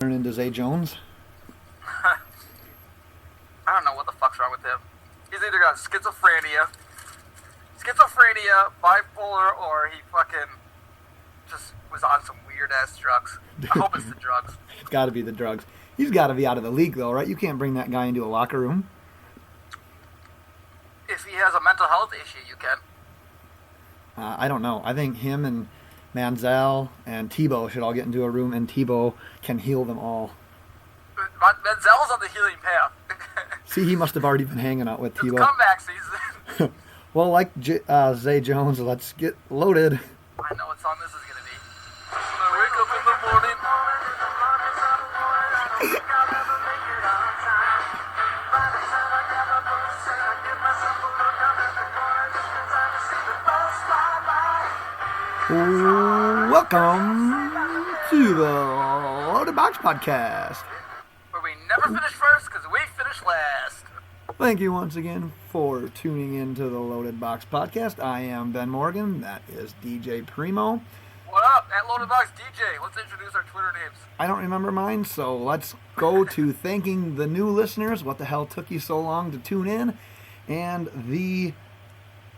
Turn into Zay Jones. I don't know what the fuck's wrong with him. He's either got schizophrenia, bipolar, or he fucking just was on some weird-ass drugs. I hope it's the drugs. It's got to be the drugs. He's got to be out of the league, though, right? You can't bring that guy into a locker room. If he has a mental health issue, you can. I don't know. I think him and Manziel and Tebow should all get into a room, and Tebow can heal them all. Manziel's on the healing path. See, he must have already been hanging out with It's Tebow. comeback season. Well, like Zay Jones, let's get loaded. I know what song this is going to be. When I wake up in the morning. Welcome to the Loaded Box Podcast. Where we never finish first because we finish last. Thank you once again for tuning in to the Loaded Box Podcast. I am Ben Morgan. That is DJ Primo. What up? At Loaded Box DJ. Let's introduce our Twitter names. I don't remember mine, so let's go to thanking the new listeners. What the hell took you so long to tune in? And the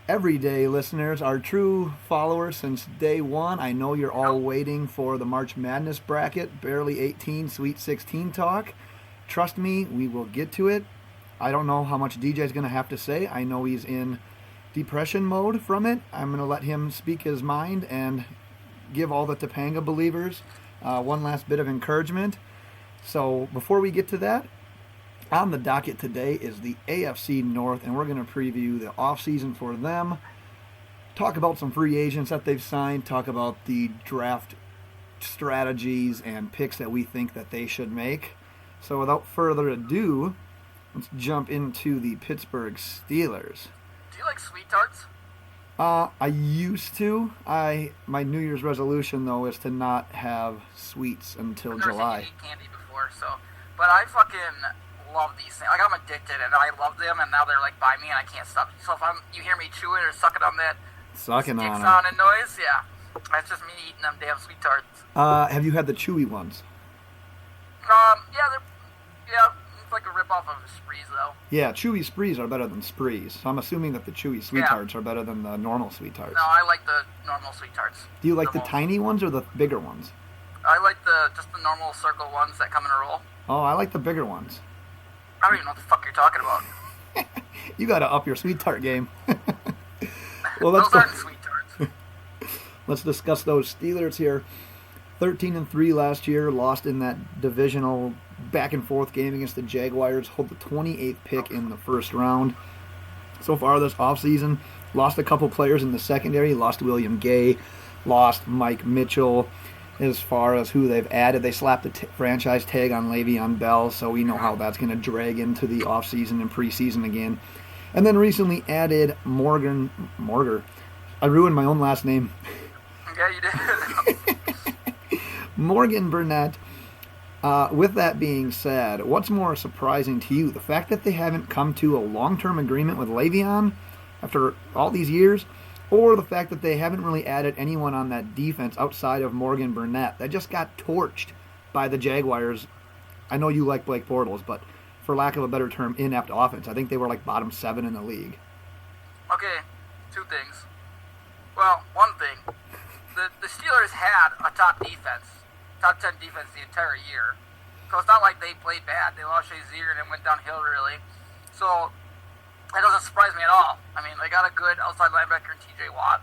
everyday listeners, our true followers since day one. I know you're all waiting for the March Madness bracket, barely 18, Sweet 16 talk. Trust me, we will get to it. I don't know how much DJ's going to have to say. I know he's in depression mode from it. I'm going to let him speak his mind and give all the Topanga believers one last bit of encouragement. So before we get to that, on the docket today is the AFC North, and we're going to preview the offseason for them, talk about some free agents that they've signed, talk about the draft strategies and picks that we think that they should make. So without further ado, let's jump into the Pittsburgh Steelers. Do you like sweet tarts? I used to. My New Year's resolution, though, is to not have sweets until I've never July. seen you eat candy before, but I fucking love these things. Like, I'm addicted, and I love them, and now they're like by me, and I can't stop. So if you hear me chewing or sucking on that Sucking stick on sound and noise, yeah, that's just me eating them damn sweet tarts. Have you had the chewy ones? Yeah, it's like a ripoff of Sprees, though. Yeah, chewy sprees are better than sprees. So I'm assuming that the chewy sweet tarts are better than the normal sweet tarts. No, I like the normal sweet tarts. Do you like the tiny ones or the bigger ones? I like just the normal circle ones that come in a roll. Oh, I like the bigger ones. I don't even know what the fuck you're talking about. You got to up your sweet tart game. Well, Those aren't sweet tarts. Let's discuss those Steelers here. 13-3 last year, lost in that divisional back-and-forth game against the Jaguars, hold the 28th pick in the first round. So far this offseason, lost a couple players in the secondary, lost William Gay, lost Mike Mitchell. As far as who they've added, they slapped the franchise tag on Le'Veon Bell, so we know how that's going to drag into the offseason and preseason again. And then recently added Morgan. I ruined my own last name. Yeah, you did. Morgan Burnett. With that being said, what's more surprising to you? The fact that they haven't come to a long-term agreement with Le'Veon after all these years, or the fact that they haven't really added anyone on that defense outside of Morgan Burnett that just got torched by the Jaguars? I know you like Blake Bortles, but for lack of a better term, inept offense. I think they were like bottom 7 in the league. Okay, two things. Well, one thing. The Steelers had a top 10 defense the entire year. So it's not like they played bad. They lost Shazier and it went downhill, really. So that doesn't surprise me at all. I mean, they got a good outside linebacker in T.J. Watt.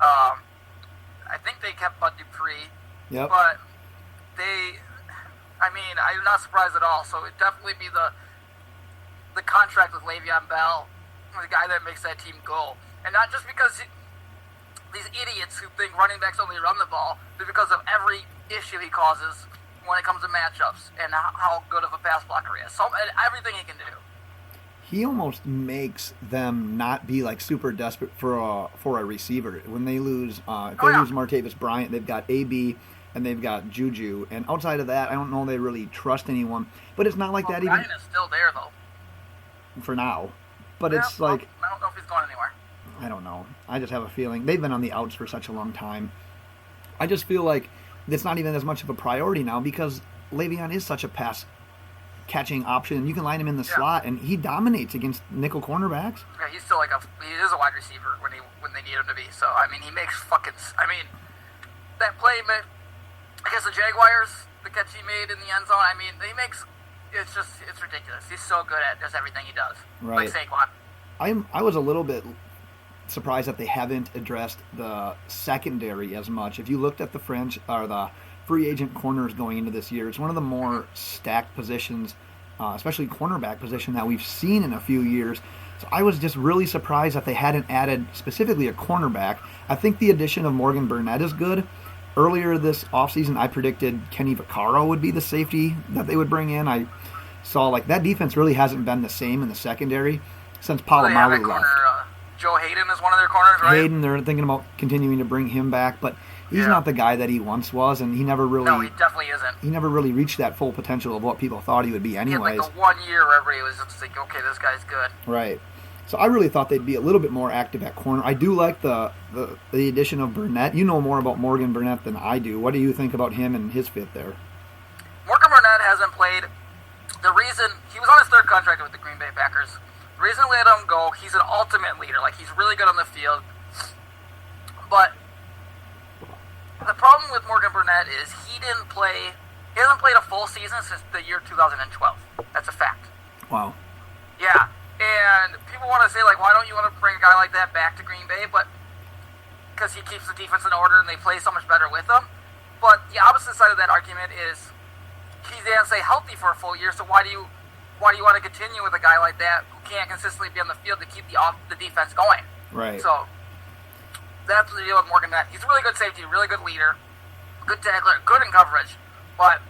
I think they kept Bud Dupree. Yep. But I'm not surprised at all. So it'd definitely be the contract with Le'Veon Bell, the guy that makes that team go. And not just because these idiots who think running backs only run the ball, but because of every issue he causes when it comes to matchups and how good of a pass blocker he is. So everything he can do. He almost makes them not be like super desperate for a receiver. When they lose, if they lose Martavis Bryant, they've got AB and they've got Juju. And outside of that, I don't know they really trust anyone. But it's not like that Bryant even. Is still there though. For now, but it's like I don't know if he's going anywhere. I don't know. I just have a feeling they've been on the outs for such a long time. I just feel like it's not even as much of a priority now because Le'Veon is such a pass catching option, and you can line him in the slot, and he dominates against nickel cornerbacks. Yeah, he's still he is a wide receiver when they need him to be. So I mean, he makes that play against the Jaguars, the catch he made in the end zone. I mean, it's ridiculous. He's so good at just everything he does. Right. Like Saquon. I was a little bit surprised that they haven't addressed the secondary as much. If you looked at the free agent corners going into this year, it's one of the more stacked positions, especially cornerback position, that we've seen in a few years. So I was just really surprised that they hadn't added specifically a cornerback. I think the addition of Morgan Burnett is good. Earlier this offseason, I predicted Kenny Vaccaro would be the safety that they would bring in. I saw that defense really hasn't been the same in the secondary since Polamalu left. Joe Hayden is one of their corners, right? Hayden, they're thinking about continuing to bring him back, but he's not the guy that he once was, and he never really... No, he definitely isn't. He never really reached that full potential of what people thought he would be anyways. He had the 1 year where everybody was just like, okay, this guy's good. Right. So I really thought they'd be a little bit more active at corner. I do like the addition of Burnett. You know more about Morgan Burnett than I do. What do you think about him and his fit there? Morgan Burnett hasn't played. The reason... He was on his third contract with the Green Bay Packers. The reason we let him go, he's an ultimate leader. He's really good on the field. But the problem with Morgan Burnett is he hasn't played a full season since the year 2012. That's a fact. Wow. Yeah. And people want to say, why don't you want to bring a guy like that back to Green Bay? But because he keeps the defense in order and they play so much better with him. But the opposite side of that argument is he didn't stay healthy for a full year, so why do you want to continue with a guy like that who can't consistently be on the field to keep the defense going? Right. So that's the deal with Morgan Burnett. He's a really good safety, really good leader, good tackler, good in coverage, but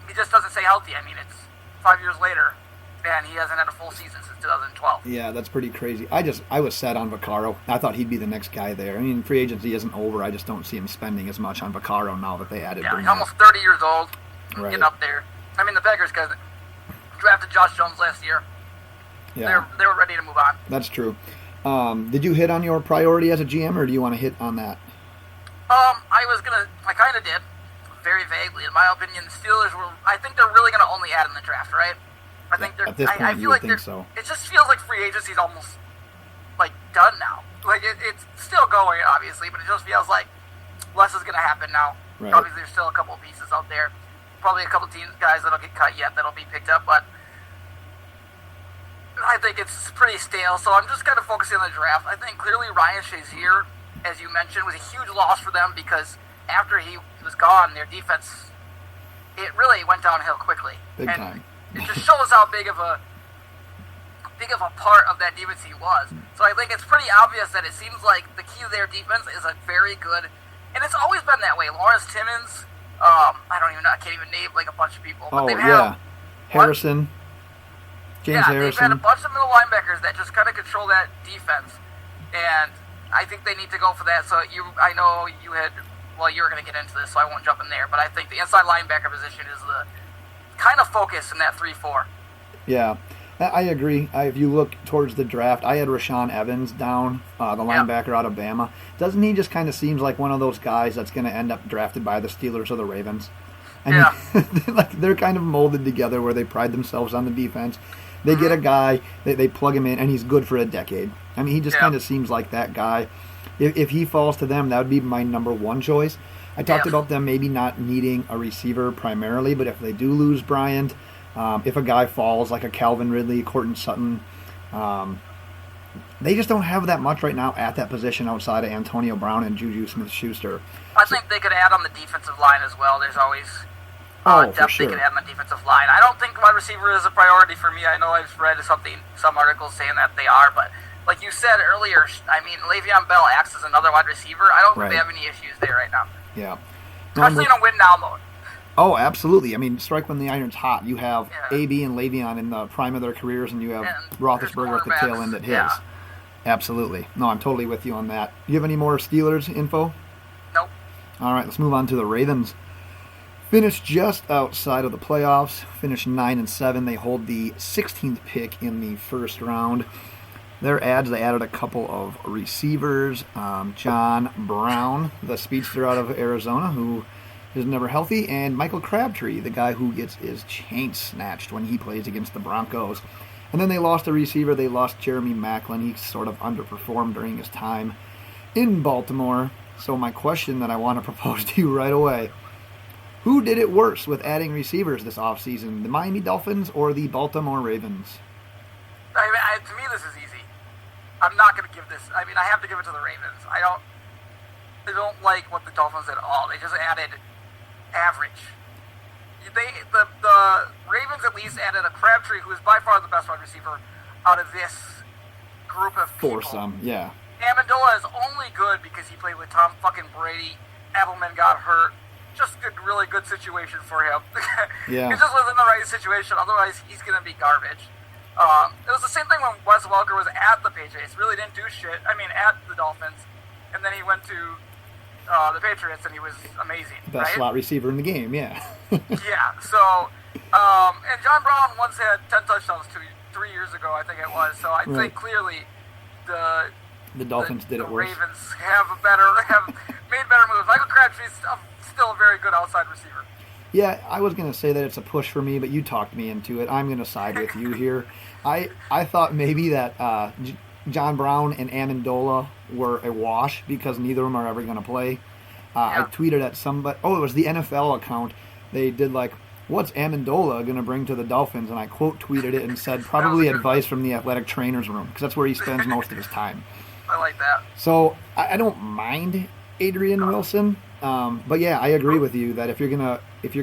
he just doesn't stay healthy. I mean, it's 5 years later, and he hasn't had a full season since 2012. Yeah, that's pretty crazy. I was set on Vaccaro. I thought he'd be the next guy there. I mean, free agency isn't over. I just don't see him spending as much on Vaccaro now that they added Burnett. He's almost 30 years old, right. Getting up there. I mean, the Packers drafted Josh Jones last year. Yeah. They were ready to move on. That's true. Did you hit on your priority as a GM, or do you want to hit on that? I kind of did, very vaguely. In my opinion, the Steelers I think they're really going to only add in the draft, right? I think they're. At this point, I feel you like would think so. It just feels like free agency's almost done now. It's still going, obviously, but it just feels like less is going to happen now. Right. Obviously, there's still a couple pieces out there. Probably a couple guys that'll get cut yet that'll be picked up, but I think it's pretty stale. So I'm just kind of focusing on the draft. I think clearly Ryan Shazier, as you mentioned, was a huge loss for them because after he was gone, their defense really went downhill quickly. Big time. It just shows how big of a part of that defense he was. So I think it's pretty obvious that it seems like the key to their defense is a very good, and it's always been that way. Lawrence Timmons, I can't even name a bunch of people. But Harrison, James Harrison. They've had a bunch of middle linebackers that just kind of control that defense, and I think they need to go for that. So I know you were going to get into this, so I won't jump in there, but I think the inside linebacker position is the kind of focus in that 3-4. Yeah, I agree. If you look towards the draft, I had Rashaan Evans down, the linebacker out of Bama. Doesn't he just kind of seems like one of those guys that's going to end up drafted by the Steelers or the Ravens? I mean, they're kind of molded together where they pride themselves on the defense. They get a guy, they plug him in, and he's good for a decade. I mean, he just kind of seems like that guy. If he falls to them, that would be my number one choice. I talked about them maybe not needing a receiver primarily, but if they do lose Bryant, if a guy falls like a Calvin Ridley, Courtland Sutton, they just don't have that much right now at that position outside of Antonio Brown and Juju Smith-Schuster. I think they could add on the defensive line as well. There's always depth for sure. they could add on the defensive line. I don't think wide receiver is a priority for me. I know I've read some articles saying that they are, but like you said earlier, I mean, Le'Veon Bell acts as another wide receiver. I don't think they have any issues there right now. Yeah. Especially in a win-now mode. Oh, absolutely. I mean, strike when the iron's hot. You have AB and Le'Veon in the prime of their careers, and you have Roethlisberger at the tail end at his. Yeah. Absolutely. No, I'm totally with you on that. Do you have any more Steelers info? Nope. All right, let's move on to the Ravens. Finished just outside of the playoffs. Finished 9-7. They hold the 16th pick in the first round. They added a couple of receivers. John Brown, the speedster out of Arizona, who is never healthy, and Michael Crabtree, the guy who gets his chain snatched when he plays against the Broncos. And then they lost a receiver. They lost Jeremy Maclin. He sort of underperformed during his time in Baltimore. So my question that I want to propose to you right away, who did it worse with adding receivers this offseason, the Miami Dolphins or the Baltimore Ravens? To me, this is easy. I'm not going to give this. I have to give it to the Ravens. I don't like what the Dolphins did at all. They just added average. The Ravens at least added a Crabtree, who is by far the best wide receiver out of this group of people. Foursome, yeah. Amendola is only good because he played with Tom fucking Brady. Edelman got hurt. Just a really good situation for him. Yeah. He just was in the right situation. Otherwise, he's going to be garbage. It was the same thing when Wes Welker was at the Patriots. Really didn't do shit. At the Dolphins. And then he went to the Patriots, and he was amazing. Best slot receiver in the game, yeah. Yeah, so, and John Brown once had 10 touchdowns 3 years ago, I think it was. So I think clearly the Dolphins did it worse. The Ravens have made better moves. Michael Crabtree's still a very good outside receiver. Yeah, I was going to say that it's a push for me, but you talked me into it. I'm going to side with you here. I thought maybe that John Brown and Amendola were a wash because neither of them are ever going to play. I tweeted at somebody, it was the NFL account. They did what's Amendola going to bring to the Dolphins? And I quote tweeted it and said, probably advice from the athletic trainer's room, because that's where he spends most of his time. I like that. So I don't mind Adrian Wilson, but yeah, I agree with you that if you're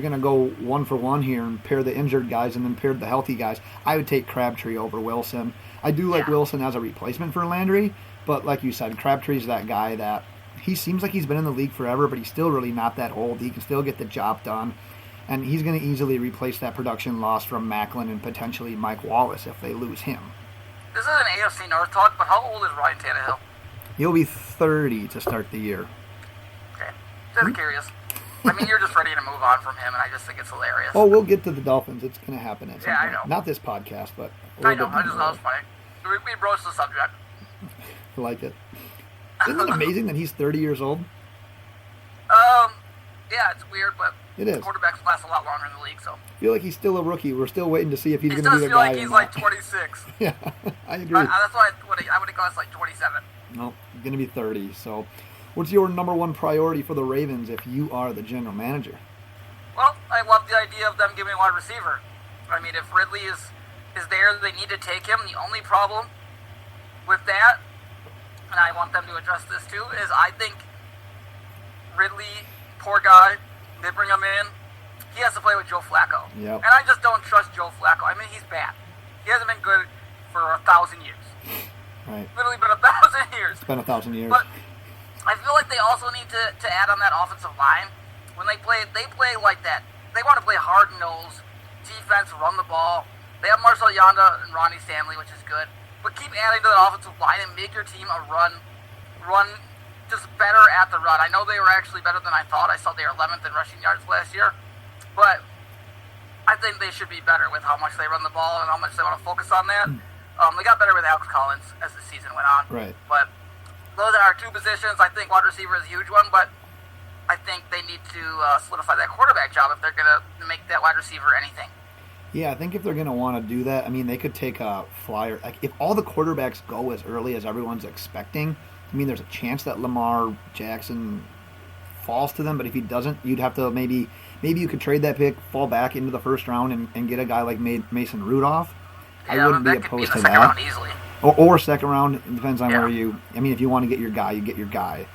gonna go 1 for 1 here and pair the injured guys and then pair the healthy guys, I would take Crabtree over Wilson. I do like Wilson as a replacement for Landry, but like you said, Crabtree's that guy that he seems like he's been in the league forever, but he's still really not that old. He can still get the job done, and he's going to easily replace that production loss from Maclin and potentially Mike Wallace if they lose him. This is an AFC North talk, but how old is Ryan Tannehill? He'll be 30 to start the year. Okay. Just curious. You're just ready to move on from him, and I just think it's hilarious. Oh, we'll get to the Dolphins. It's going to happen at some point. I know. Not this podcast, but I know. I just thought it was funny. We broached the subject. I like it. Isn't it amazing that he's 30 years old? Yeah, it's weird, but it is. Quarterbacks last a lot longer in the league, so. I feel like he's still a rookie. We're still waiting to see if he's going to be the He guy. does feel like he's 26. Yeah, I agree. That's why I would have guessed 27. No, he's going to be 30. So, what's your number one priority for the Ravens if you are the general manager? Well, I love the idea of them giving a wide receiver. If Ridley is there, they need to take him. The only problem with that, and I want them to address this too, is I think Ridley, poor guy, they bring him in, he has to play with Joe Flacco. Yep. And I just don't trust Joe Flacco. He's bad. He hasn't been good for 1,000 years. Right. Literally been 1,000 years. It's been 1,000 years. But I feel like they also need to add on that offensive line. When they play like that. They want to play hard-nosed defense, run the ball. They have Marcel Yanda and Ronnie Stanley, which is good. But keep adding to the offensive line and make your team a run just better at the run. I know they were actually better than I thought. I saw they were 11th in rushing yards last year. But I think they should be better with how much they run the ball and how much they want to focus on that. They got better with Alex Collins as the season went on. Right. But those are our two positions. I think wide receiver is a huge one, but I think they need to solidify that quarterback job if they're going to make that wide receiver anything. Yeah, I think if they're going to want to do that, they could take a flyer. If all the quarterbacks go as early as everyone's expecting, there's a chance that Lamar Jackson falls to them. But if he doesn't, you'd have to maybe you could trade that pick, fall back into the first round, and get a guy like Mason Rudolph. Yeah, I wouldn't be opposed to that. Round easily. Or second round. It depends on where you. If you want to get your guy, you get your guy.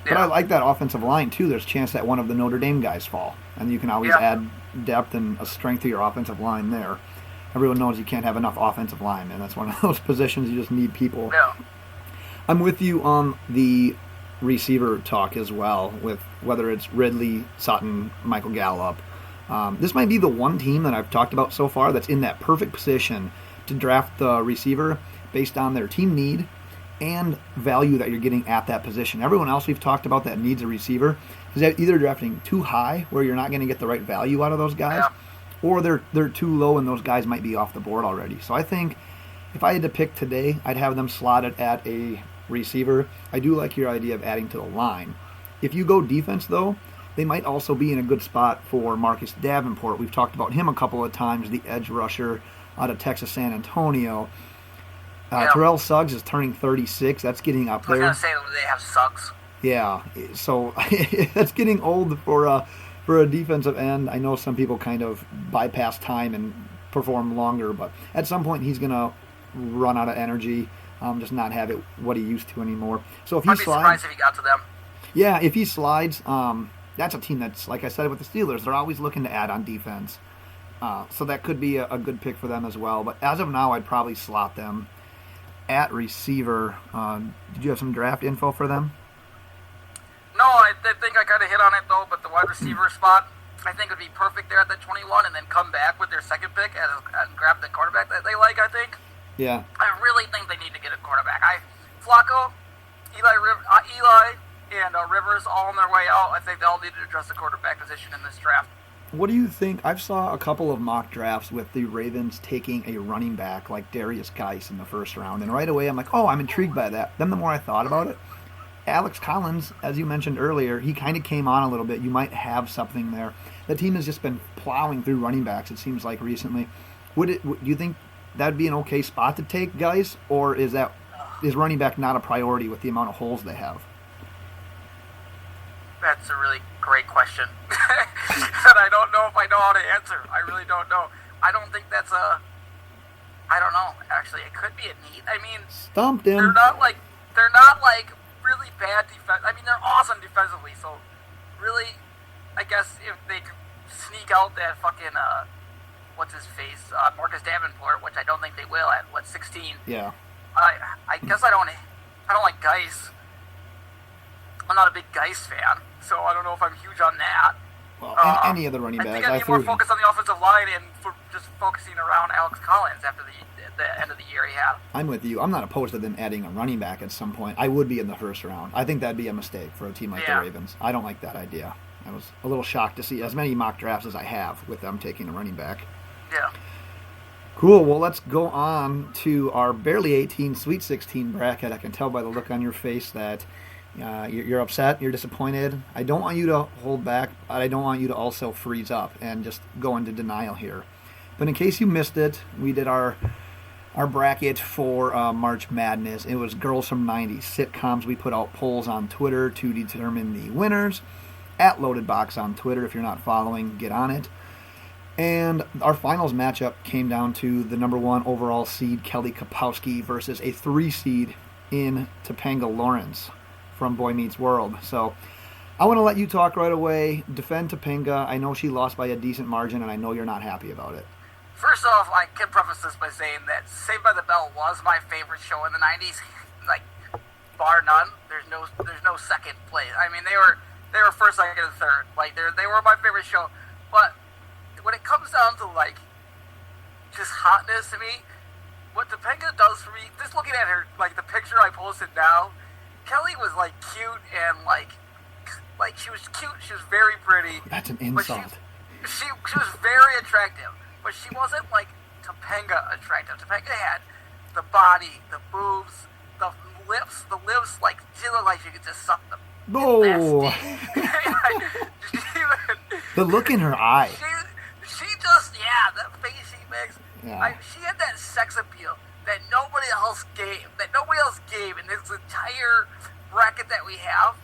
But I like that offensive line, too. There's a chance that one of the Notre Dame guys fall. And you can always add depth and a strength to your offensive line there. Everyone knows you can't have enough offensive line, and that's one of those positions you just need people. Yeah. I'm with you on the receiver talk as well, with whether it's Ridley, Sutton, Michael Gallup. This might be the one team that I've talked about so far that's in that perfect position to draft the receiver based on their team need and value that you're getting at that position. Everyone else we've talked about that needs a receiver is either drafting too high where you're not going to get the right value out of those guys, or they're too low and those guys might be off the board already. So I think if I had to pick today, I'd have them slotted at a receiver. I do like your idea of adding to the line. If you go defense, though, they might also be in a good spot for Marcus Davenport. We've talked about him a couple of times, the edge rusher out of Texas San Antonio. Terrell Suggs is turning 36. That's getting up there. I was going to say they have Suggs. Yeah, so that's getting old for a defensive end. I know some people kind of bypass time and perform longer, but at some point he's going to run out of energy, just not have it what he used to anymore. So if he slides, I'd be surprised if he got to them. Yeah, if he slides, that's a team that's, like I said with the Steelers, they're always looking to add on defense. So that could be a good pick for them as well. But as of now, I'd probably slot them at receiver. Did you have some draft info for them? No, I think I kind of hit on it, though, but the wide receiver spot, I think would be perfect there at that 21, and then come back with their second pick and grab the quarterback that they like, I think. Yeah. I really think they need to get a quarterback. Flacco, Eli, and Rivers all on their way out. I think they all need to address the quarterback position in this draft. What do you think? I've saw a couple of mock drafts with the Ravens taking a running back like Darius Geis in the first round, and right away I'm like, oh, I'm intrigued by that. Then the more I thought about it, Alex Collins, as you mentioned earlier, he kind of came on a little bit. You might have something there. The team has just been plowing through running backs, it seems like, recently. Do you think that'd be an okay spot to take, guys, or is running back not a priority with the amount of holes they have? That's a really great question that I don't know if I know how to answer. I really don't know. I don't think that's I don't know. Actually, it could be a need. I mean, stumped him. They're not like really bad defense. I mean, they're awesome defensively. So, really, I guess if they could sneak out that fucking what's his face, Marcus Davenport, which I don't think they will at 16. Yeah. I guess I don't like Geis. I'm not a big Geis fan, so I don't know if I'm huge on that. Well, any of the running backs. I think I'd be more focused on the offensive line and just focusing around Alex Collins after the end of the year he had. I'm with you. I'm not opposed to them adding a running back at some point. I would be in the first round. I think that'd be a mistake for a team like the Ravens. I don't like that idea. I was a little shocked to see as many mock drafts as I have with them taking a running back. Yeah. Cool. Well, let's go on to our barely 18 Sweet 16 bracket. I can tell by the look on your face that you're upset, you're disappointed. I don't want you to hold back, but I don't want you to also freeze up and just go into denial here. But in case you missed it, we did our bracket for March Madness. It was Girls from 90s sitcoms. We put out polls on Twitter to determine the winners. At LoadedBox on Twitter. If you're not following, get on it. And our finals matchup came down to the number 1 overall seed, Kelly Kapowski, versus a 3 seed in Topanga Lawrence from Boy Meets World. So I want to let you talk right away. Defend Topanga. I know she lost by a decent margin, and I know you're not happy about it. First off, I can preface this by saying that Saved by the Bell was my favorite show in the 90s. Like, bar none. There's no second place. I mean, they were first, second, and third. Like, they were my favorite show. But when it comes down to, like, just hotness to me, what Topanga does for me, just looking at her, like, the picture I posted now, Kelly was, like, cute and, like she was cute. She was very pretty. That's an insult. She was very attractive, but she wasn't, like, Topanga attractive. Topanga had the body, the boobs, the lips, like, she looked like she could just suck them. No. The look in her eye. She just, that face she makes. Yeah. She had that sex appeal that nobody else gave in this entire bracket that we have.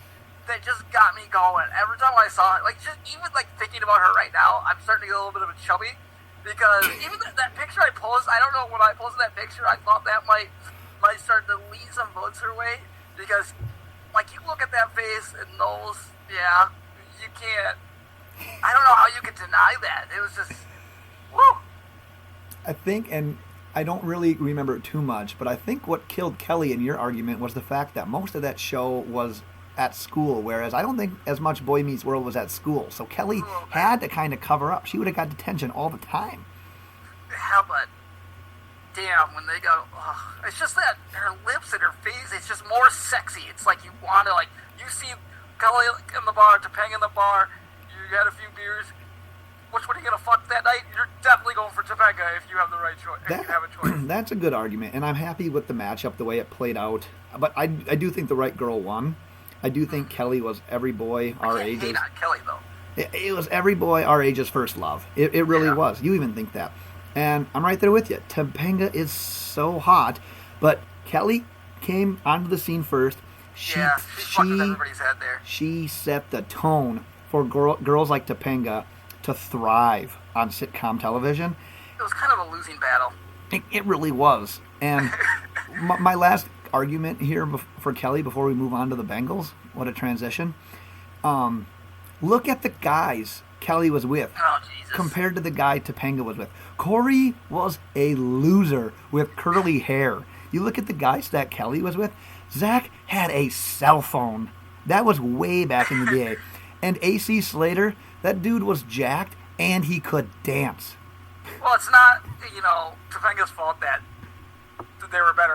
That just got me going. Every time I saw it, like, just even like thinking about her right now, I'm starting to get a little bit of a chubby because even that picture I posted, I don't know, when I posted that picture, I thought that might start to lead some votes her way because, like, you look at that face and those, you can't. I don't know how you can deny that. It was just, woo. I think, and I don't really remember it too much, but I think what killed Kelly in your argument was the fact that most of that show was at school, whereas I don't think as much Boy Meets World was at school. So Kelly had to kind of cover up. She would have got detention all the time. Yeah, but damn, when they go, it's just that her lips and her face, it's just more sexy. It's like you want to, like, you see Kelly in the bar, Topanga in the bar, you had a few beers. Which one are you going to fuck that night? You're definitely going for Topanga if you have the right choice. If you have a choice. That's a good argument, and I'm happy with the matchup, the way it played out. But I do think the right girl won. I do think Kelly was every boy our age. I can't hate on Kelly, though. It was every boy our age's first love. It really was. You even think that. And I'm right there with you. Topanga is so hot, but Kelly came onto the scene first. She fucked with everybody's head there. She set the tone for girls like Topanga to thrive on sitcom television. It was kind of a losing battle. It really was. And my last argument here for Kelly before we move on to the Bengals, what a transition. Look at the guys Kelly was with compared to the guy Topanga was with. Corey was a loser with curly hair. You look at the guys that Kelly was with, Zach had a cell phone. That was way back in the day. And AC Slater, that dude was jacked and he could dance. Well, it's not, Topanga's fault that there were better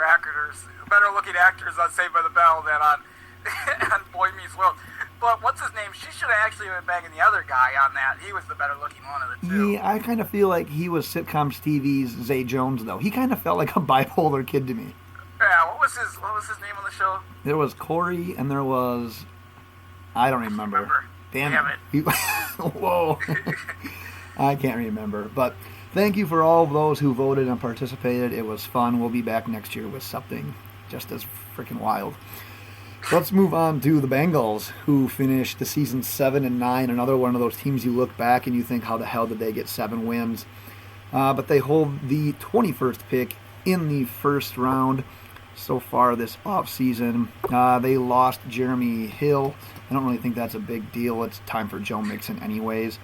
looking actors on Saved by the Bell than on Boy Meets World. But what's his name? She should have actually been banging the other guy on that. He was the better looking one of the two. Yeah, I kind of feel like he was sitcoms TV's Zay Jones, though. He kind of felt like a bipolar kid to me. Yeah, what was his name on the show? There was Corey, and there was... I don't remember. Damn it. Whoa. I can't remember. But thank you for all of those who voted and participated. It was fun. We'll be back next year with something just as freaking wild. Let's move on to the Bengals, who finished the season 7-9. Another one of those teams you look back and you think, how the hell did they get 7 wins? But they hold the 21st pick in the first round so far this offseason. They lost Jeremy Hill. I don't really think that's a big deal. It's time for Joe Mixon anyways.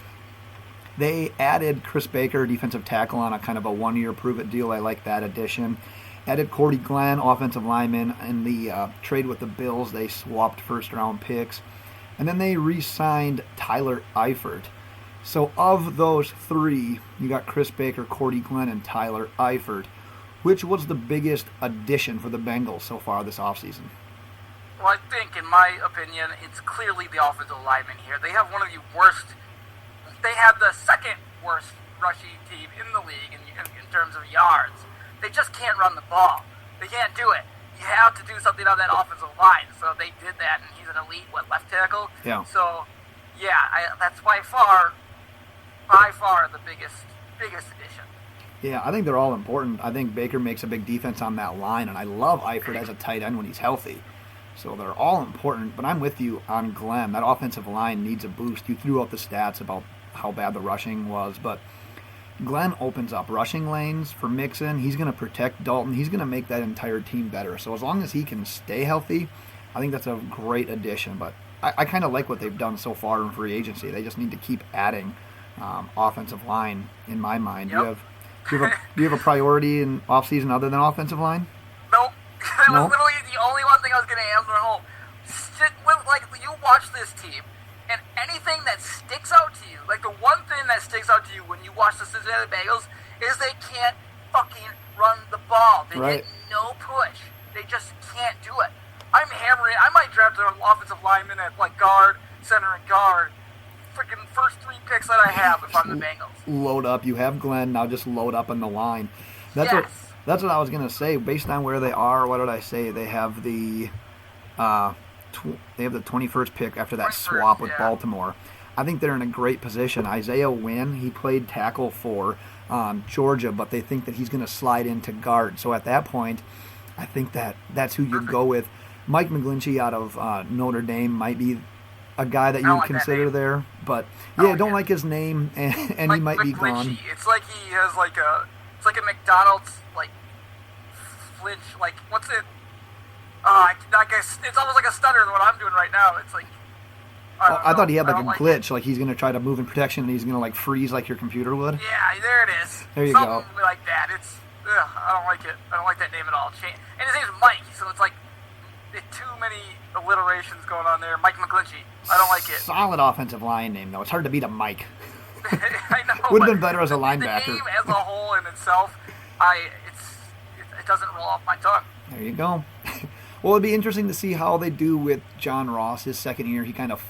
They added Chris Baker, defensive tackle, on a kind of a one-year prove-it deal. I like that addition. Added Cordy Glenn, offensive lineman. In the trade with the Bills, they swapped first-round picks. And then they re-signed Tyler Eifert. So of those three, you got Chris Baker, Cordy Glenn, and Tyler Eifert. Which was the biggest addition for the Bengals so far this offseason? Well, I think, in my opinion, it's clearly the offensive lineman here. They have one of the worst... They have the second worst rushing team in the league in terms of yards. They just can't run the ball. They can't do it. You have to do something on that offensive line. So they did that, and he's an elite, left tackle? Yeah. So, that's by far the biggest addition. Yeah, I think they're all important. I think Baker makes a big defense on that line, and I love Eifert as a tight end when he's healthy. So they're all important, but I'm with you on Glenn. That offensive line needs a boost. You threw out the stats about how bad the rushing was, but Glenn opens up rushing lanes for Mixon. He's going to protect Dalton. He's going to make that entire team better. So as long as he can stay healthy, I think that's a great addition. But I kind of like what they've done so far in free agency. They just need to keep adding offensive line, in my mind. Yep. Do you have a priority in offseason other than offensive line? Nope. That was literally the only one thing I was going to answer home. You watch this team, and anything that sticks out to you, the one thing that sticks out to you when you watch the Cincinnati Bengals is they can't fucking run the ball. They get no push. They just can't do it. I'm hammering. I might draft an offensive lineman at guard, center, and guard. Freaking first 3 picks that I have if I'm the Bengals. Load up. You have Glenn. Now just load up on the line. That's what I was going to say. Based on where they are, what did I say? They have the 21st pick after that swap with Baltimore. I think they're in a great position. Isaiah Wynn, he played tackle for Georgia, but they think that he's going to slide into guard. So at that point, I think that's who you'd go with. Mike McGlinchey out of Notre Dame might be a guy that you would consider there. But, don't like his name, and he might be gone. It's like he has it's like a McDonald's, flinch, what's it? I guess it's almost like a stutter what I'm doing right now. It's I thought he had a glitch, he's going to try to move in protection and he's going to freeze like your computer would. Yeah, there it is. There you Something like that. I don't like it. I don't like that name at all. And his name's Mike, so it's too many alliterations going on there. Mike McGlinchey. I don't like it. Solid offensive line name, though. It's hard to beat a Mike. I know. Would have been better as a linebacker. The name as a whole in itself, it doesn't roll off my tongue. There you go. Well, it'd be interesting to see how they do with John Ross his second year. He kind of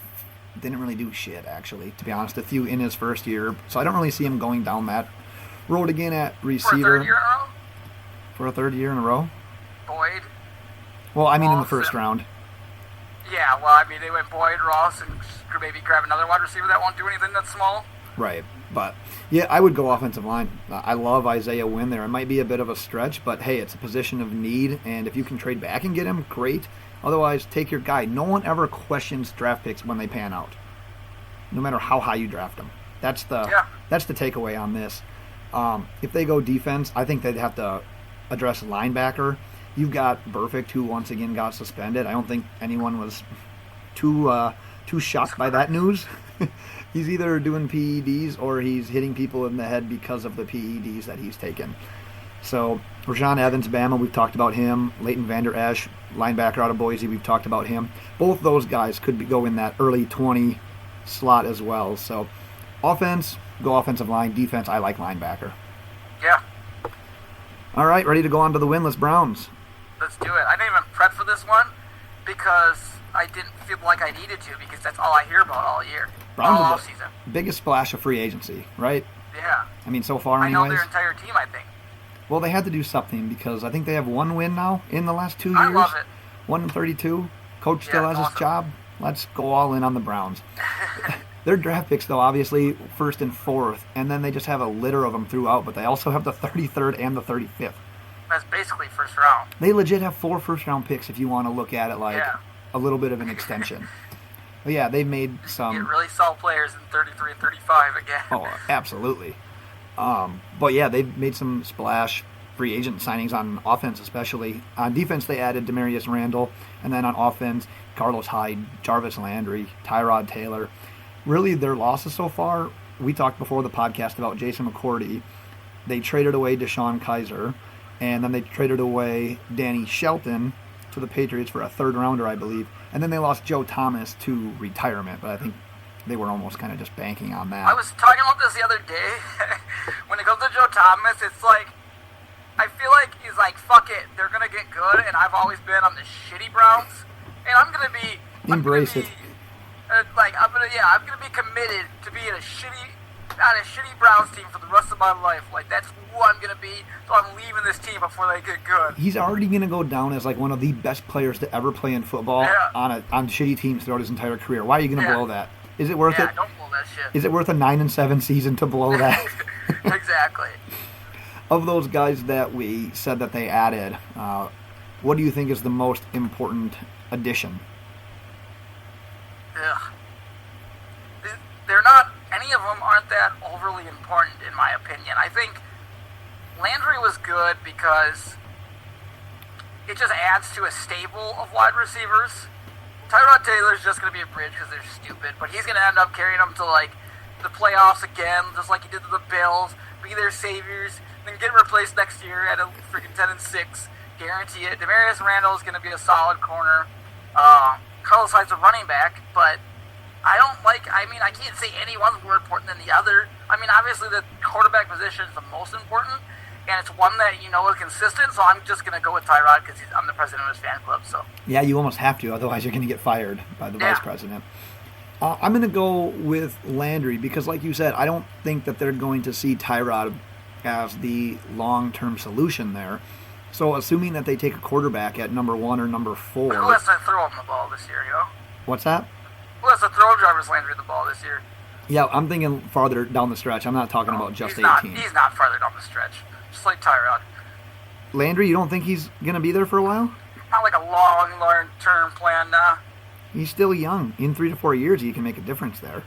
didn't really do shit, actually, to be honest with you, in his first year. So I don't really see him going down that road again at receiver. For a third year in a row? For a third year in a row? Boyd. Well, I mean in the first round. Yeah, well, I mean, they went Boyd, Ross, and maybe grab another wide receiver that won't do anything that's small. Right. But, yeah, I would go offensive line. I love Isaiah Wynn there. It might be a bit of a stretch, but, hey, it's a position of need, and if you can trade back and get him, great. Otherwise, take your guy. No one ever questions draft picks when they pan out, no matter how high you draft them. That's the takeaway on this. If they go defense, I think they'd have to address linebacker. You've got Burfict, who once again got suspended. I don't think anyone was too shocked by that news. He's either doing PEDs or he's hitting people in the head because of the PEDs that he's taken. So, Rashaan Evans, Bama, we've talked about him. Leighton Vander Esch, linebacker out of Boise, we've talked about him. Both those guys could go in that early 20 slot as well. So, offense, go offensive line. Defense, I like linebacker. Yeah. All right, ready to go on to the winless Browns. Let's do it. I didn't even prep for this one because I didn't feel like I needed to because that's all I hear about all year. Browns all are season. Biggest splash of free agency, right? Yeah. I mean, so far I know anyways. their entire team, I think. Well, they had to do something because I think they have one win now in the last 2 years. I love it. 1-32. Coach still has awesome. his job. Let's go all in on the Browns. Their draft picks, though, obviously first and fourth, and then they just have a litter of them throughout, but they also have the 33rd and the 35th. That's basically first round. They legit have 4 first-round picks if you want to look at it like Yeah. a little bit of an extension. But yeah, they've made some... Get really solid players in 33 and 35 again. Oh, absolutely. But yeah, they've made some splash free agent signings on offense, especially. On defense, they added Demarius Randall, and then on offense, Carlos Hyde, Jarvis Landry, Tyrod Taylor. Really, their losses so far, we talked before the podcast about Jason McCourty. They traded away Deshaun Kaiser, and then they traded away Danny Shelton to the Patriots for a third-rounder, I believe. And then they lost Joe Thomas to retirement, but I think they were almost kind of just banking on that. I was talking about this the other day. When it comes to Joe Thomas, it's like, I feel like he's like, fuck it, they're going to get good, and I've always been on the shitty Browns, and I'm going to be... Embrace it. I'm gonna be committed to being on a shitty Browns team for the rest of my life. Like, that's who I'm gonna be. So I'm leaving this team before they get good. He's already gonna go down as like one of the best players to ever play in football on shitty teams throughout his entire career. Why are you gonna blow that? Is it worth it? Yeah, don't blow that shit. Is it worth a 9-7 season to blow that? Exactly. Of those guys that we said that they added, what do you think is the most important addition? Ugh. They're not, any of them aren't that overly important in my opinion. I think Landry was good because it just adds to a stable of wide receivers. Tyrod Taylor's just going to be a bridge because they're stupid, but he's going to end up carrying them to like the playoffs again, just like he did to the Bills, be their saviors, then get replaced next year at a freaking 10-6, guarantee it. Demarius Randall is going to be a solid corner. Carlos Hyde's a running back, but I can't say any one's more important than the other. I mean, obviously the quarterback position is the most important, and it's one that you know is consistent, so I'm just going to go with Tyrod because I'm the president of his fan club. So yeah, you almost have to, otherwise you're going to get fired by the vice president. I'm going to go with Landry because, like you said, I don't think that they're going to see Tyrod as the long-term solution there. So assuming that they take a quarterback at number 1 or number 4... Who has to throw him the ball this year, you know? What's that? Who has to throw Jarvis Landry the ball this year? Yeah, I'm thinking farther down the stretch. I'm not talking about just 18. He's not farther down the stretch. Just like Tyrod. Landry, you don't think he's going to be there for a while? Not like a long-term plan, nah. He's still young. In 3 to 4 years, he can make a difference there.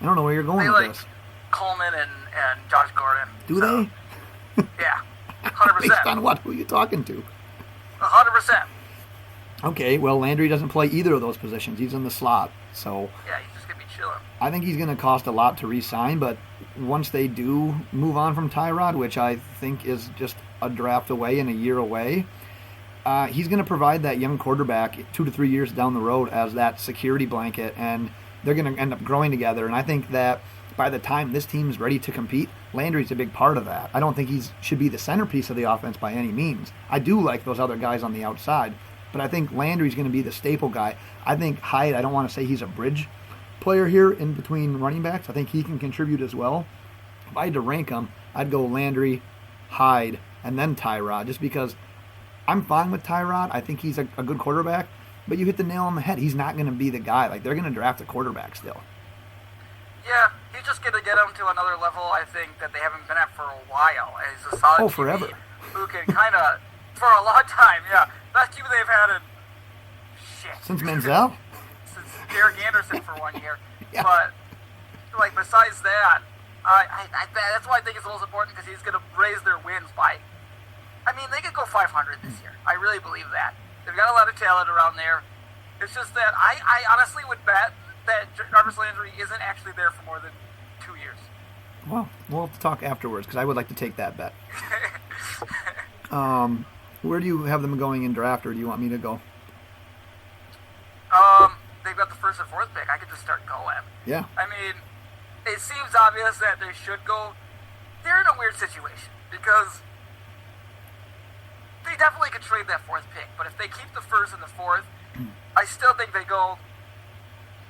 I don't know where you're going with this. Coleman and Josh Gordon. Do they? Yeah, 100%. Based on what? Who are you talking to? 100%. Okay, well, Landry doesn't play either of those positions. He's in the slot, so... Yeah, he's just going to be chilling. I think he's going to cost a lot to re-sign, but once they do move on from Tyrod, which I think is just a draft away and a year away, he's going to provide that young quarterback 2 to 3 years down the road as that security blanket, and they're going to end up growing together. And I think that by the time this team's ready to compete, Landry's a big part of that. I don't think he should be the centerpiece of the offense by any means. I do like those other guys on the outside, but I think Landry's going to be the staple guy. I think Hyde, I don't want to say he's a bridge player here in between running backs. I think he can contribute as well. If I had to rank them, I'd go Landry, Hyde, and then Tyrod, just because I'm fine with Tyrod. I think he's a good quarterback, But you hit the nail on the head. He's not going to be the guy. Like, they're going to draft a quarterback still. Yeah, he's just going to get them to another level, I think, that they haven't been at for a while. And he's a solid QB forever. who can kind of, for a long time, yeah. Best QB they've had in, Since Manziel? Since Derek Anderson for 1 year. Yeah. But, like, besides that, that's why I think it's the most important, because he's going to raise their wins by, I mean, they could go 500 this year. I really believe that. They've got a lot of talent around there. It's just that I honestly would bet that Jarvis Landry isn't actually there for more than 2 years. Well, we'll have to talk afterwards, because I would like to take that bet. Where do you have them going in draft, or do you want me to go? They've got the first and fourth pick. I could just start going. Yeah. I mean, it seems obvious that they should go. They're in a weird situation because they definitely could trade that fourth pick. But if they keep the first and the fourth, I still think they go.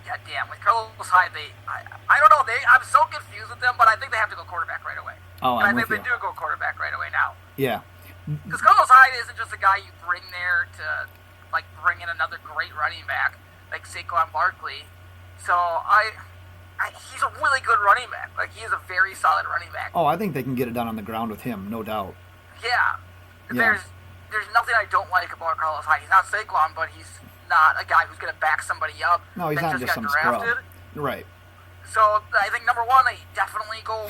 God damn, with Carlos Hyde, I don't know. I'm so confused with them, but I think they have to go quarterback right away. Oh, and I think they do go quarterback right away now. Yeah. Because Carlos Hyde isn't just a guy you bring there to like bring in another great running back like Saquon Barkley. So he's a really good running back. Like, he is a very solid running back. Oh, I think they can get it done on the ground with him, no doubt. Yeah. There's nothing I don't like about Carlos Hyde. He's not Saquon, but he's not a guy who's going to back somebody up. No, he's not just some drafted. scrub. Right. So I think number one, they definitely go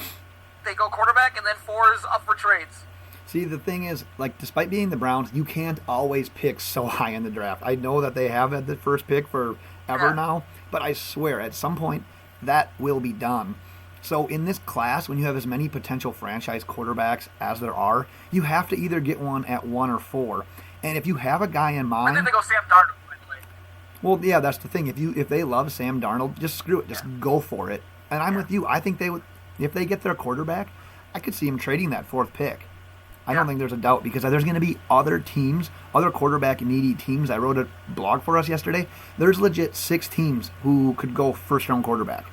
quarterback, and then 4 is up for trades. See, the thing is, like, despite being the Browns, you can't always pick so high in the draft. I know that they have had the first pick forever now, but I swear, at some point, that will be done. So in this class, when you have as many potential franchise quarterbacks as there are, you have to either get one at 1 or 4. And if you have a guy in mind... I think they go Sam Darnold, by the way. Well, yeah, that's the thing. If they love Sam Darnold, just screw it. Just go for it. And I'm with you. I think they would... If they get their quarterback, I could see him trading that 4th pick. I don't think there's a doubt, because there's going to be other teams, other quarterback-needy teams. I wrote a blog for us yesterday. There's legit 6 teams who could go first-round quarterback.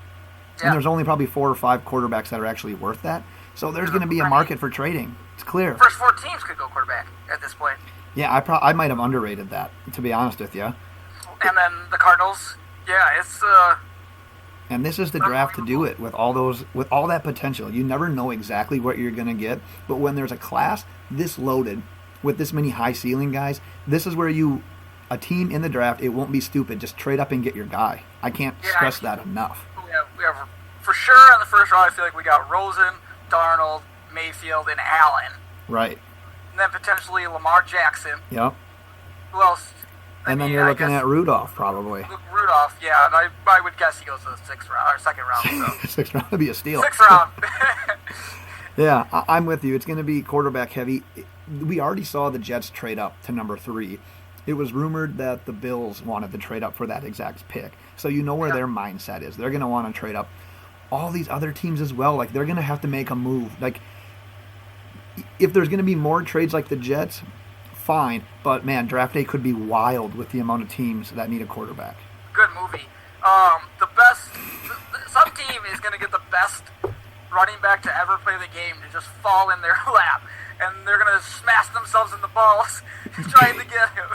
Yeah. And there's only probably 4 or 5 quarterbacks that are actually worth that. So there's going to be a market for trading. It's clear. First 4 teams could go quarterback at this point. Yeah, I might have underrated that, to be honest with you. And then the Cardinals. Yeah, it's... And this is the draft to do it with all that potential. You never know exactly what you're going to get, but when there's a class this loaded with this many high ceiling guys, this is where a team in the draft, it won't be stupid. Just trade up and get your guy. I can't stress that enough. We have for sure in the first round. I feel like we got Rosen, Darnold, Mayfield, and Allen. Right. And then potentially Lamar Jackson. Yep. Who else? And then you're looking at Rudolph, probably. Rudolph, yeah. And I would guess he goes to the 6th round, or 2nd round. So. 6th round would be a steal. 6th round. Yeah, I'm with you. It's going to be quarterback heavy. We already saw the Jets trade up to number 3. It was rumored that the Bills wanted to trade up for that exact pick. So you know where their mindset is. They're going to want to trade up. All these other teams as well, like, they're going to have to make a move. Like, if there's going to be more trades like the Jets, fine, but man, draft day could be wild with the amount of teams that need a quarterback. Good movie. Some team is going to get the best running back to ever play the game to just fall in their lap, and they're going to smash themselves in the balls trying to get him.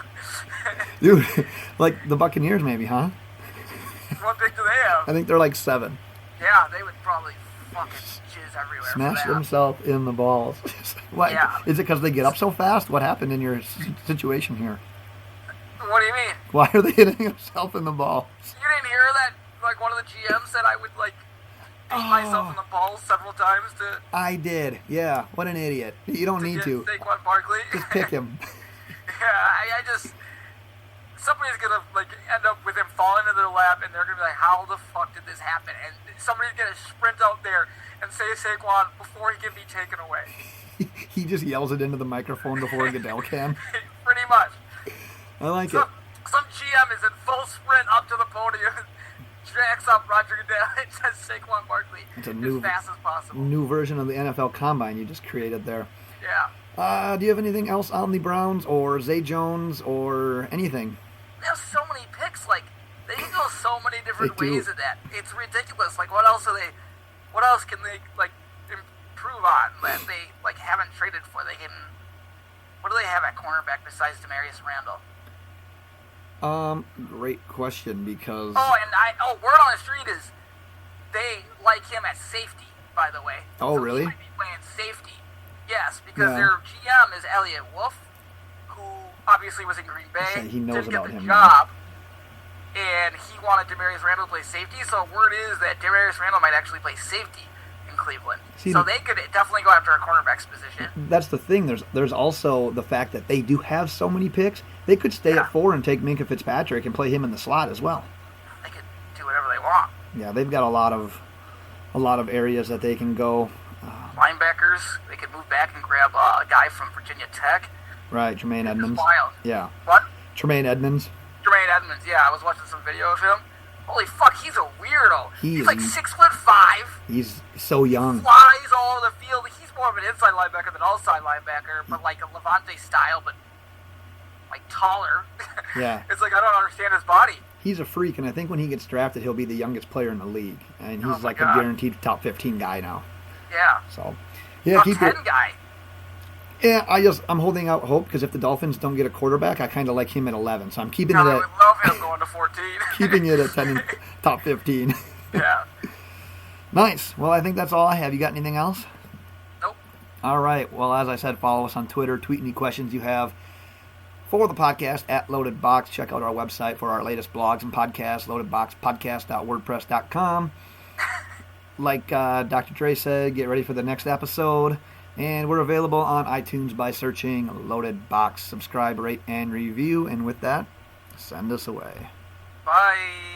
Dude, like the Buccaneers maybe, huh? What pick do they have? I think they're like 7. Yeah, they would probably fucking jizz everywhere. Smash themselves in the balls. What? Yeah. Is it because they get up so fast? What happened in your situation here? What do you mean? Why are they hitting themselves in the balls? You didn't hear that? Like, one of the GMs said I would, like, beat myself in the balls several times to... I did. Yeah. What an idiot. You don't need to. Saquon Barkley. Just pick him. Yeah, I just... Somebody's going to, like, end up with him falling into their lap, and they're going to be like, how the fuck did this happen? And somebody's going to sprint out there and say Saquon before he can be taken away. He just yells it into the microphone before Goodell can. Pretty much. I like it. Some GM is in full sprint up to the podium, jacks up Roger Goodell, and says Saquon Barkley as fast as possible. New version of the NFL Combine you just created there. Yeah. Do you have anything else on the Browns or Zay Jones or anything? They have so many picks. Like, they can go so many different ways in that. It's ridiculous. Like, what else can they, like, improve on that they, like, haven't traded for? What do they have at cornerback besides Demarius Randall? Great question because... Word on the street is they like him at safety, by the way. Oh, so really? He might be playing safety. Yes, because their GM is Elliot Wolf, who obviously was in Green Bay, he knows didn't get about the him job, and he wanted Demarius Randall to play safety, so word is that Demarius Randall might actually play safety in Cleveland. So they could definitely go after a cornerback's position. That's the thing. There's also the fact that they do have so many picks. They could stay at 4 and take Minkah Fitzpatrick and play him in the slot as well. They could do whatever they want. Yeah, they've got a lot of areas that they can go. Linebackers, they could move back and grab a guy from Virginia Tech. Right, Tremaine Edmonds. Wild. Yeah. What? Tremaine Edmonds. Tremaine Edmonds, yeah. I was watching some video of him. Holy fuck, he's a weirdo. He's like 6'5". He's so young. Flies all over the field. He's more of an inside linebacker than outside linebacker, but like a Levante style, but like taller. Yeah. It's like I don't understand his body. He's a freak, and I think when he gets drafted, he'll be the youngest player in the league, and he's a guaranteed top 15 guy now. Yeah. So, yeah, top 10 guy. Yeah, I'm holding out hope because if the Dolphins don't get a quarterback, I kind of like him at 11. So I'm keeping it at. I would love him going to 14. Keeping it at 10 and top 15. Yeah. Nice. Well, I think that's all I have. You got anything else? Nope. All right. Well, as I said, follow us on Twitter. Tweet any questions you have for the podcast at Loaded Box. Check out our website for our latest blogs and podcasts, loadedboxpodcast.wordpress.com. Like Dr. Dre said, get ready for the next episode. And we're available on iTunes by searching Loaded Box. Subscribe, rate, and review. And with that, send us away. Bye.